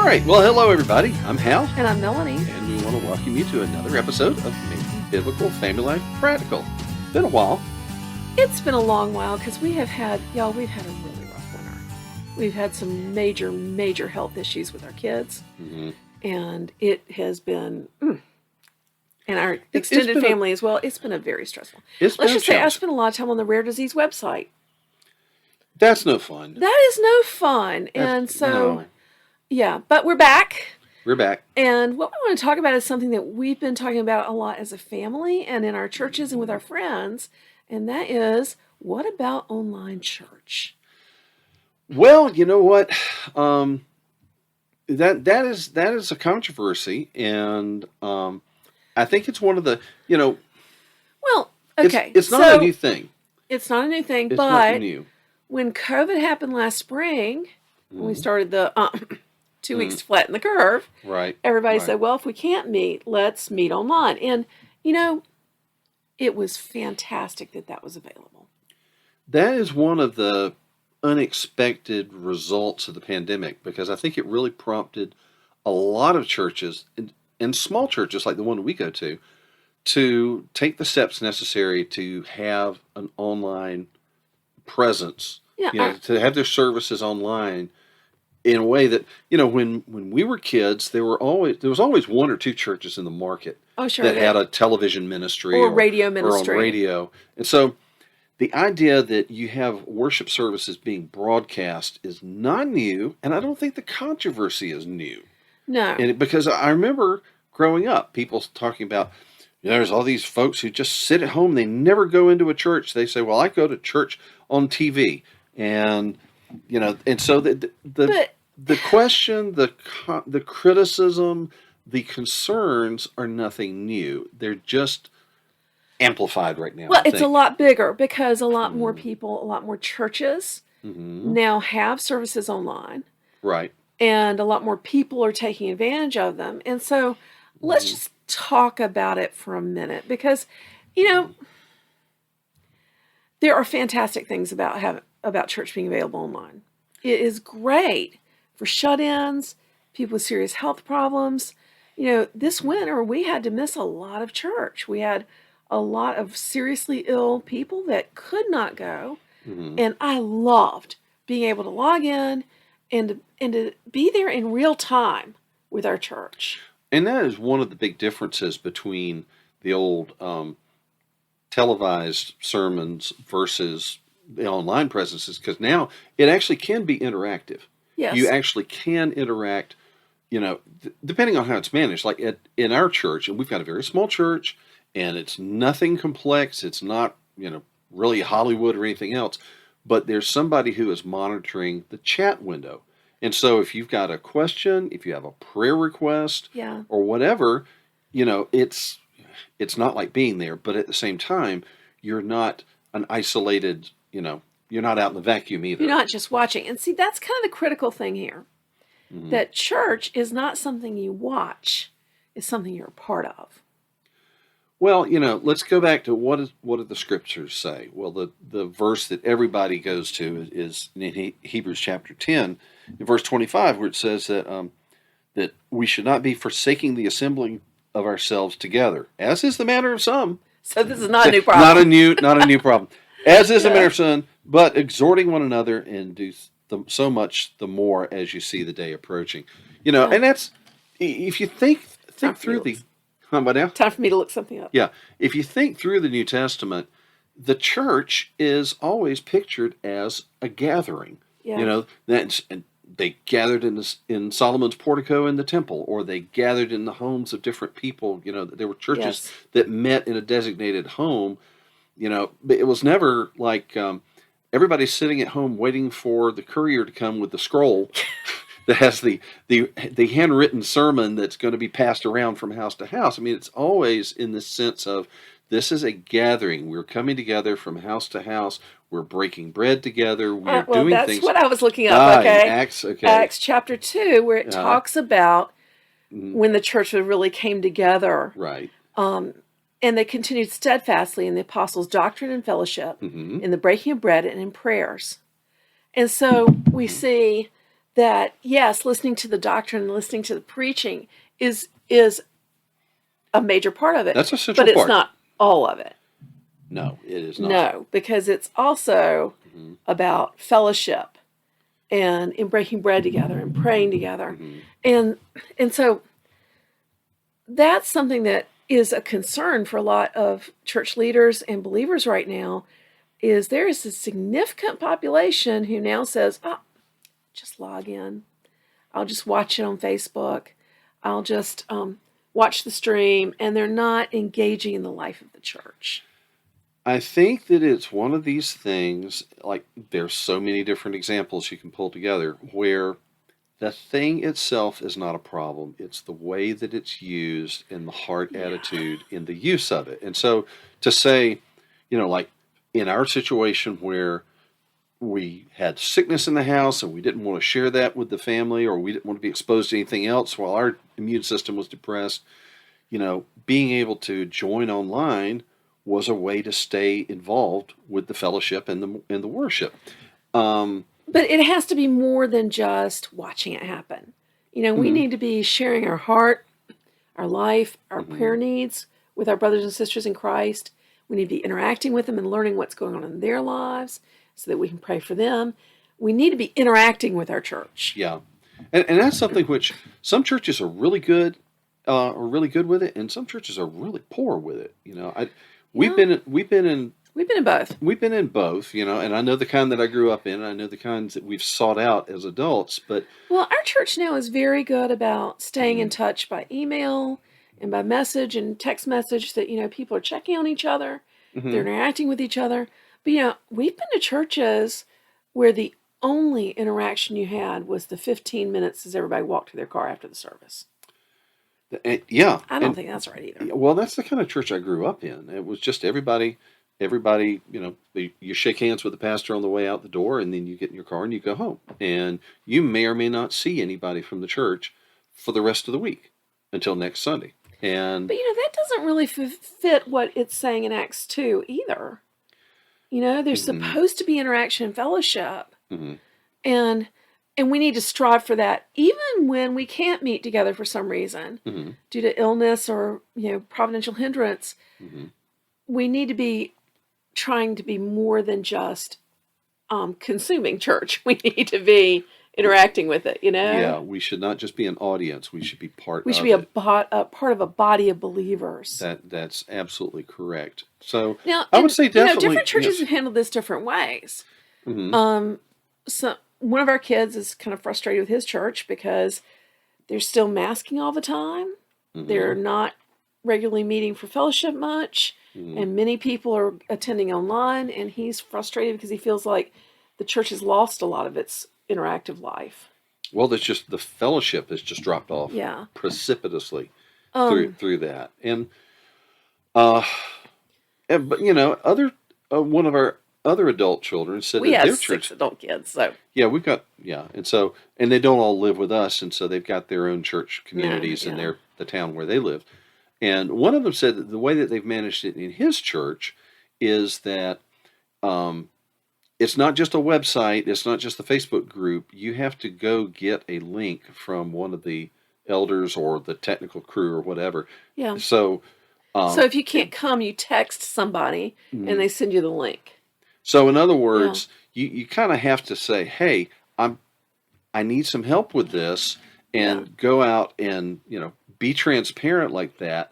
right. Well, hello, everybody. I'm Hal. And I'm Melanie. And we want to welcome you to another episode of Making Biblical Family Life Practical. Been a while. It's been a long while because we've had a really rough winter. We've had some major health issues with our kids. Mm-hmm. And it has been, and our extended family as well, it's been a very stressful. Let's just say I spent a lot of time on the rare disease website. That's no fun. That is no fun. Yeah, but we're back. We're back. And what we want to talk about is something that we've been talking about a lot as a family and in our churches and with our friends. And that is, what about online church? Well, you know what? That is a controversy. And I think it's one of the, Well, okay. It's not a new thing. It's not a new thing, it's but not new. When COVID happened last spring, when we started the 2 weeks to flatten the curve, right? Everybody said, well, if we can't meet, let's meet online. And, it was fantastic that was available. That is one of the unexpected results of the pandemic, because I think it really prompted a lot of churches, and small churches like the one we go to take the steps necessary to have an online presence, to have their services online in a way that, when we were kids, there was always one or two churches in the market that had a television ministry or radio ministry. Or on radio. And so the idea that you have worship services being broadcast is not new, and I don't think the controversy is new. No. Because I remember growing up, people talking about, there's all these folks who just sit at home. They never go into a church. They say, well, I go to church on TV. And, and so the question, the criticism, the concerns are nothing new. They're just amplified right now. Well, it's a lot bigger because a lot more people, a lot more churches now have services online. Right. And a lot more people are taking advantage of them. And so let's just talk about it for a minute, because, there are fantastic things about church being available online. It is great for shut-ins, people with serious health problems. This winter we had to miss a lot of church. We had a lot of seriously ill people that could not go. Mm-hmm. And I loved being able to log in and to be there in real time with our church. And that is one of the big differences between the old televised sermons versus the online presences, because now it actually can be interactive. Yes. You actually can interact, depending on how it's managed. Like in our church, and we've got a very small church, and it's nothing complex. It's not, really Hollywood or anything else, but there's somebody who is monitoring the chat window. And so if you've got a question, if you have a prayer request or whatever, it's not like being there, but at the same time, you're not an isolated, you're not out in the vacuum either. You're not just watching. And see, that's kind of the critical thing here, that church is not something you watch, it's something you're a part of. Well, let's go back to what do the scriptures say? Well, the verse that everybody goes to is in Hebrews chapter 10, in verse 25, where it says that that we should not be forsaking the assembling of ourselves together, as is the manner of some. So this is not a new problem. not a new problem. As is the manner of some, but exhorting one another, and do so much the more as you see the day approaching. And that's, if you think through the... What now? Time for me to look something up. Yeah. If you think through the New Testament, the church is always pictured as a gathering. Yeah. And they gathered in Solomon's portico in the temple, or they gathered in the homes of different people. There were churches that met in a designated home. But it was never like everybody's sitting at home waiting for the courier to come with the scroll that has the handwritten sermon that's going to be passed around from house to house. I mean, it's always in the sense of, this is a gathering. We're coming together from house to house. We're breaking bread together. We're doing that's things. That's what I was looking up, okay? Acts chapter 2, where it talks about when the church really came together. Right. And they continued steadfastly in the apostles' doctrine and fellowship, in the breaking of bread and in prayers. And so we see that yes, listening to the doctrine and listening to the preaching is a major part of it, That's a central but it's part. not all of it. No, it is not. No, because it's also about fellowship and in breaking bread together and praying together. And so that's something that is a concern for a lot of church leaders and believers right now, is there is a significant population who now says, oh, just log in. I'll just watch it on Facebook. I'll just watch the stream. And they're not engaging in the life of the church. I think that it's one of these things, like there's so many different examples you can pull together, where the thing itself is not a problem. It's the way that it's used and the heart attitude in the use of it. And so to say, like in our situation where we had sickness in the house and we didn't want to share that with the family, or we didn't want to be exposed to anything else while our immune system was depressed, being able to join online was a way to stay involved with the fellowship and the worship. But it has to be more than just watching it happen. We need to be sharing our heart, our life, our prayer needs with our brothers and sisters in Christ. We need to be interacting with them and learning what's going on in their lives so that we can pray for them. We need to be interacting with our church. Yeah. And that's something which some churches are really good with it, and some churches are really poor with it. We've been in both. We've been in both, and I know the kind that I grew up in. I know the kinds that we've sought out as adults. But our church now is very good about staying in touch by email and by message and text message. That people are checking on each other, they're interacting with each other. But we've been to churches where the only interaction you had was the 15 minutes as everybody walked to their car after the service. Yeah, I don't think that's right either. Well, that's the kind of church I grew up in. It was just everybody, you shake hands with the pastor on the way out the door, and then you get in your car and you go home. And you may or may not see anybody from the church for the rest of the week until next Sunday. But that doesn't really fit what it's saying in Acts 2 either. There's supposed to be interaction and fellowship. And we need to strive for that, even when we can't meet together for some reason, due to illness or providential hindrance. We need to be trying to be more than just consuming church. We need to be interacting with it. Yeah, we should not just be an audience. We should be part of it. We should be a part of a body of believers. That's absolutely correct. So now, I would say definitely different churches have handled this different ways. So one of our kids is kind of frustrated with his church because they're still masking all the time. They're not regularly meeting for fellowship much, and many people are attending online, and he's frustrated because he feels like the church has lost a lot of its interactive life. Well, that's just the fellowship has just dropped off precipitously through that. And but one of our other adult children said we that have their 6 church adult kids, so yeah, we've got and they don't all live with us, and so they've got their own church communities in the town where they live. And one of them said that the way that they've managed it in his church is that it's not just a website, it's not just a Facebook group. You have to go get a link from one of the elders or the technical crew or whatever. Yeah. So if you can't come, you text somebody and they send you the link. So in other words, you kind of have to say, hey, I need some help with this, and go out and be transparent like that.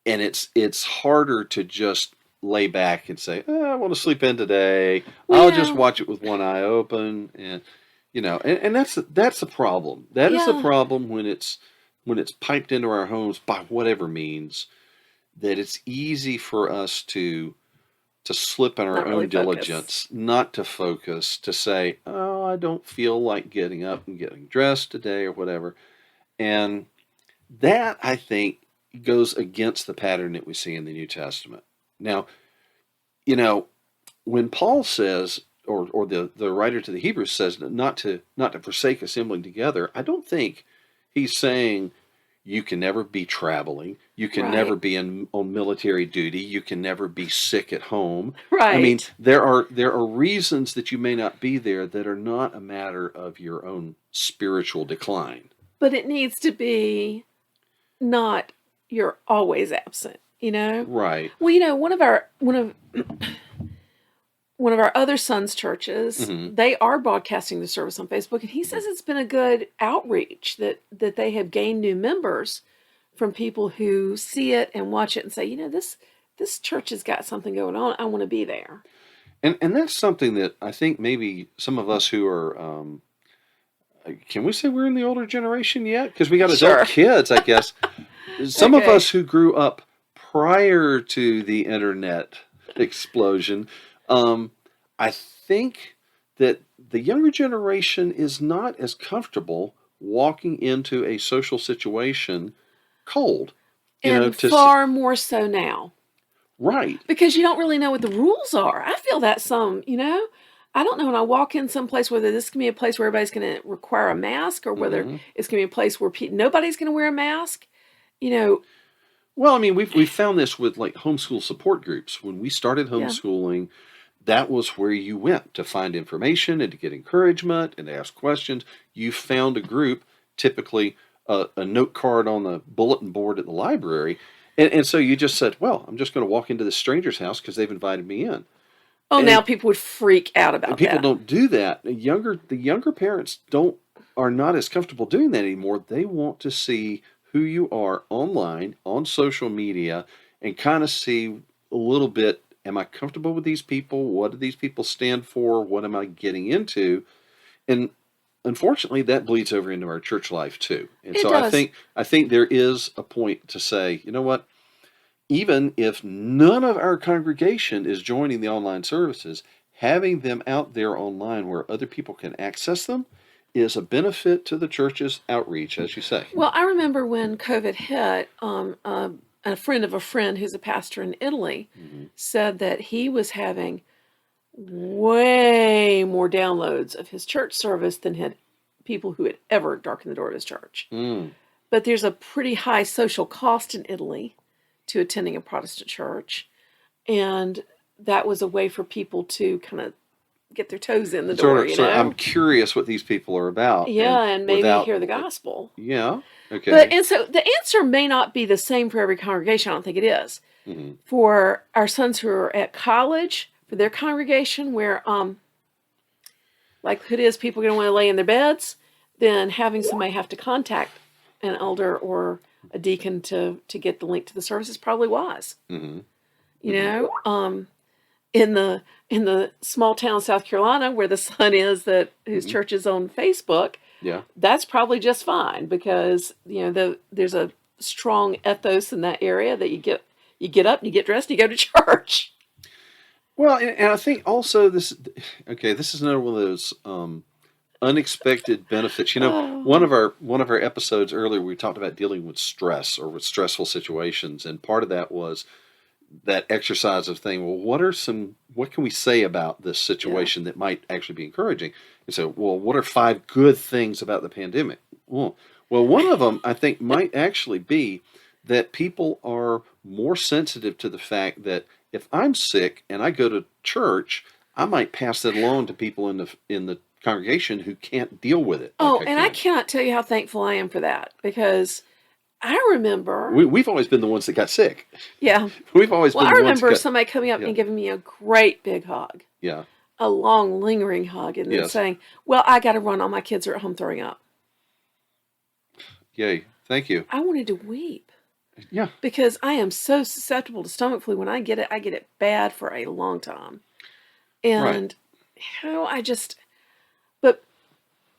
And it's harder to just lay back and say, I want to sleep in today. I'll just watch it with one eye open, and and that's a problem. That is a problem when it's piped into our homes by whatever means, that it's easy for us to slip in our own diligence, not to focus, to say, oh, I don't feel like getting up and getting dressed today or whatever. And that, I think, goes against the pattern that we see in the New Testament. Now, when Paul says, or the writer to the Hebrews says not to forsake assembling together, I don't think he's saying You can never be traveling. You can never Right. be on military duty. You can never be sick at home. I mean, Right. there are reasons that you may not be there that are not a matter of your own spiritual decline. But it needs to be not you're always absent, you know? Right. Well, one of our other son's churches, Hmm. they are broadcasting the service on Facebook, and he says it's been a good outreach that they have gained new members from people who see it and watch it and say, this church has got something going on. I want to be there. And that's something that I think maybe some of us who are, can we say we're in the older generation yet? Because we got adult Sure. kids, I guess. Some of Okay. us who grew up prior to the internet explosion, I think that the younger generation is not as comfortable walking into a social situation cold. And To far more so now right. because you don't really know what the rules are. I feel that some. I don't know when I walk in some place whether this can be a place where everybody's going to require a mask or whether Hmm. it's going to be a place where nobody's going to wear a mask. You know, Well, I mean, we've found this with like homeschool support groups. When we started yeah. homeschooling, that was where you went to find information and to get encouragement and to ask questions. You found a group, typically a note card on the bulletin board at the library. And so you just said, well, I'm just going to walk into this stranger's house because they've invited me in. Oh, now And, people would freak out and about people that. don't do that. The younger parents are not as comfortable doing that anymore. They want to see who you are online, on social media, and kind of see a little bit, am I comfortable with these people? What do these people stand for? What am I getting into? And unfortunately, that bleeds over into our church life too. And It so I does. think I think there is a point to say, you know what? Even if none of our congregation is joining the online services, having them out there online where other people can access them is a benefit to the church's outreach, as you say. Well, I remember when COVID hit, a friend of a friend who's a pastor in Italy Hmm. said that he was having way more downloads of his church service than had people who had ever darkened the door of his church. Mm. But there's a pretty high social cost in Italy to attending a Protestant church. And that was a way for people to kind of get their toes in the door, So I'm curious what these people are about, and Yeah, and maybe without, hear the gospel. yeah, But okay. and so the answer may not be the same for every congregation. I don't think it is. Hmm. For our sons who are at college, for their congregation where likelihood is people are going to want to lay in their beds, then having somebody have to contact an elder or a deacon to get the link to the service is probably wise. Hmm. You Hmm. know, in the small town of South Carolina where the son is that whose Hmm. church is on Facebook, Yeah. that's probably just fine because there's a strong ethos in that area that you get up and you get dressed and you go to church. Well, and I think also this is another one of those unexpected benefits. One Oh, of our episodes earlier, we talked about dealing with stress or with stressful situations, and part of that was that exercise of saying, well, what can we say about this yeah. situation that might actually be encouraging? And so, well, what are 5 good things about the pandemic? Well, one of them I think might actually be that people are more sensitive to the fact that if I'm sick and I go to church, I might pass that along to people in the congregation who can't deal with it like Oh, I and I can. cannot tell you how thankful I am for that because I remember, We've always been the ones that got sick. yeah. We've always Well, been I the ones that remember got, somebody coming up yeah, and giving me a great big hug, yeah, a long, lingering hug, and then yes, saying, "Well, I got to run. All my kids are at home throwing up." yay, thank you. I wanted to weep Yeah, because I am so susceptible to stomach flu. When I get it bad for a long time. right. And but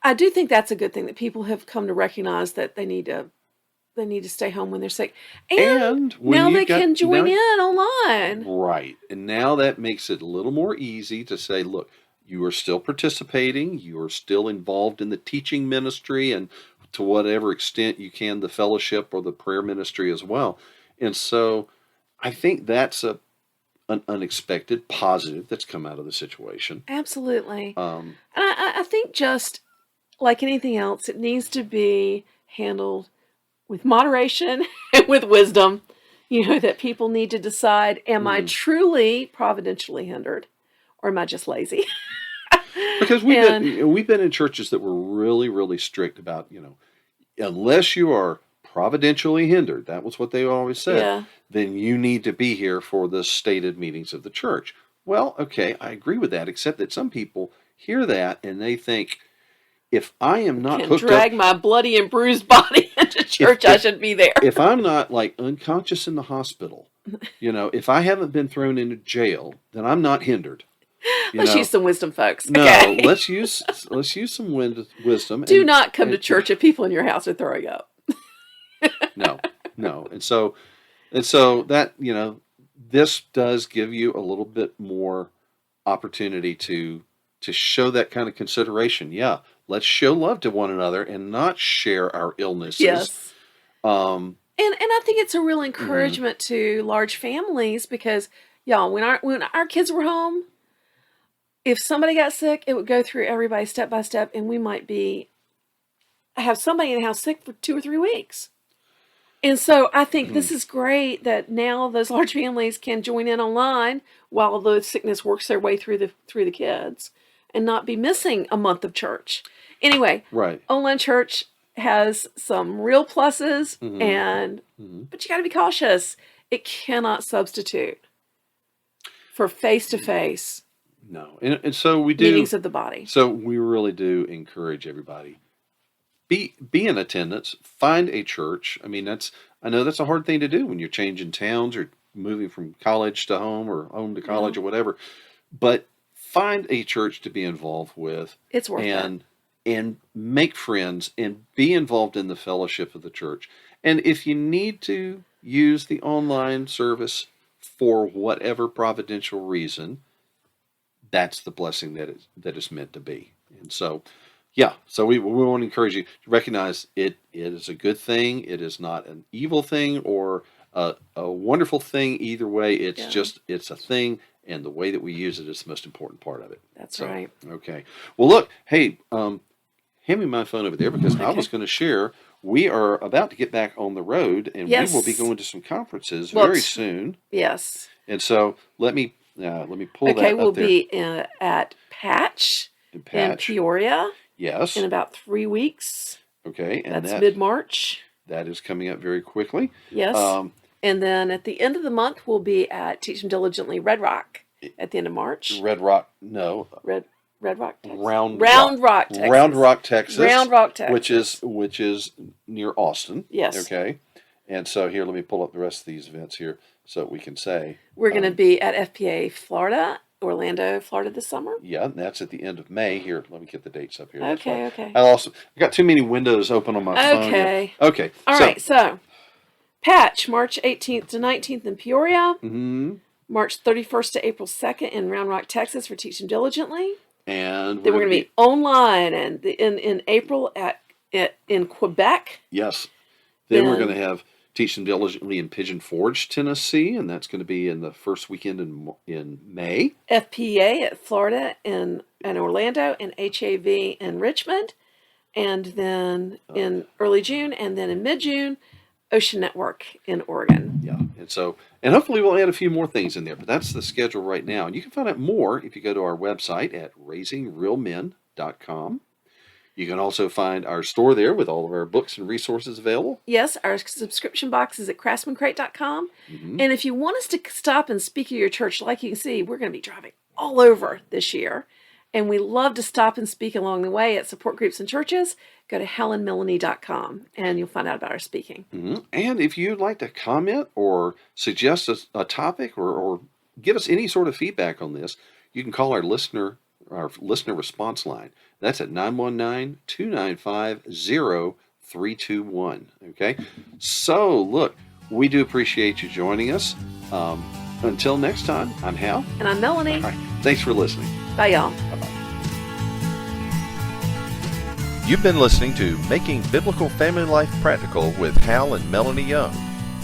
I do think that's a good thing that people have come to recognize that they need to stay home when they're sick. And And when now they you've got can join now, in online. right, and now that makes it a little more easy to say, look, you are still participating, you are still involved in the teaching ministry, and to whatever extent you can, the fellowship or the prayer ministry as well. And so, I think that's an unexpected positive that's come out of the situation. Absolutely. Um, And I think just like anything else, it needs to be handled with moderation and with wisdom, that people need to decide, am I truly providentially hindered or am I just lazy? Because we've been in churches that were really, really strict about, unless you are providentially hindered, that was what they always said, Yeah. then you need to be here for the stated meetings of the church. Well, okay, I agree with that, except that some people hear that and they think, if I am not Can hooked drag up, my bloody and bruised body into church, I should be there. If I'm not like unconscious in the hospital, if I haven't been thrown into jail, then I'm not hindered. Let's use some wisdom, folks. No, okay? let's use some wisdom. Do not come to church if people in your house are throwing up. No. And so that, this does give you a little bit more opportunity to show that kind of consideration. Yeah, let's show love to one another and not share our illnesses. Yes. And I think it's a real encouragement to large families because, y'all, when our kids were home, if somebody got sick, it would go through everybody step by step, and we might have somebody in the house sick for 2 or 3 weeks. And so I think this is great that now those large families can join in online while the sickness works their way through the kids and not be missing a month of church. Anyway, right. Online church has some real pluses, but you got to be cautious. It cannot substitute for face-to-face. No, and so we do meetings of the body. So we really do encourage everybody. Be in attendance. Find a church. I mean, I know that's a hard thing to do when you're changing towns or moving from college to home or home to college or whatever. But find a church to be involved with. It's worth it. And make friends and be involved in the fellowship of the church. And if you need to use the online service for whatever providential reason, that's the blessing that is meant to be. And so, so we want to encourage you to recognize it is a good thing. It is not an evil thing or a wonderful thing. Either way, it's a thing, and the way that we use it is the most important part of it. That's right. Okay. Well, look, hey, hand me my phone over there because I was going to share. We are about to get back on the road, and we will be going to some conferences very soon. Yes. And so let me pull that up there. Okay, we'll be at Patch in Peoria. Yes. In about 3 weeks. Okay. And that's mid-March. That is coming up very quickly. Yes. And then at the end of the month, we'll be at Teach 'em Diligently Red Rock at the end of March. Red Rock, no. Red Rock, Texas. Round Rock, Texas. Round Rock, Texas. Which is near Austin. Yes. Okay. And so here, let me pull up the rest of these events here so we can say. We're going to be at FPA Orlando, Florida this summer. Yeah, and that's at the end of May. Here, let me get the dates up here. Okay. I got too many windows open on my phone. Okay. All right, so Patch, March 18th to 19th in Peoria. March 31st to April 2nd in Round Rock, Texas for Teach 'em Diligently. And then we're going to be online and in April in Quebec. Yes. Then we're going to have Teach 'em Diligently in Pigeon Forge, Tennessee, and that's going to be in the first weekend in May. FPA at Florida in Orlando, and HAV in Richmond, and then in early June, and then in mid-June, Ocean Network in Oregon. Yeah, and hopefully we'll add a few more things in there, but that's the schedule right now. And you can find out more if you go to our website at raisingrealmen.com. You can also find our store there with all of our books and resources available. Yes, our subscription box is at craftsmancrate.com. And if you want us to stop and speak at your church, like you can see, we're going to be driving all over this year. And we love to stop and speak along the way at support groups and churches. Go to helenmelanie.com and you'll find out about our speaking. And if you'd like to comment or suggest a topic or give us any sort of feedback on this, you can call our listener response line. That's at 919-295-0321. Okay? So, look, we do appreciate you joining us. Until next time, I'm Hal. And I'm Melanie. All right. Thanks for listening. Bye, y'all. Bye-bye. You've been listening to Making Biblical Family Life Practical with Hal and Melanie Young.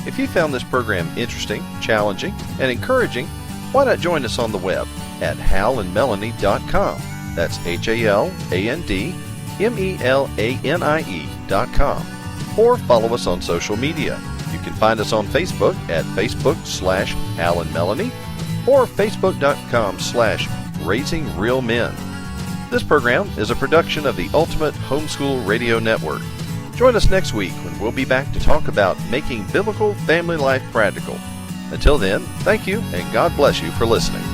If you found this program interesting, challenging, and encouraging, why not join us on the web at halandmelanie.com. That's HALANDMELANIE.com. or follow us on social media. You can find us on Facebook at Facebook/Hal and Melanie or Facebook.com/RaisingRealMen. This program is a production of the Ultimate Homeschool Radio Network. Join us next week when we'll be back to talk about making biblical family life practical. Until then, thank you and God bless you for listening.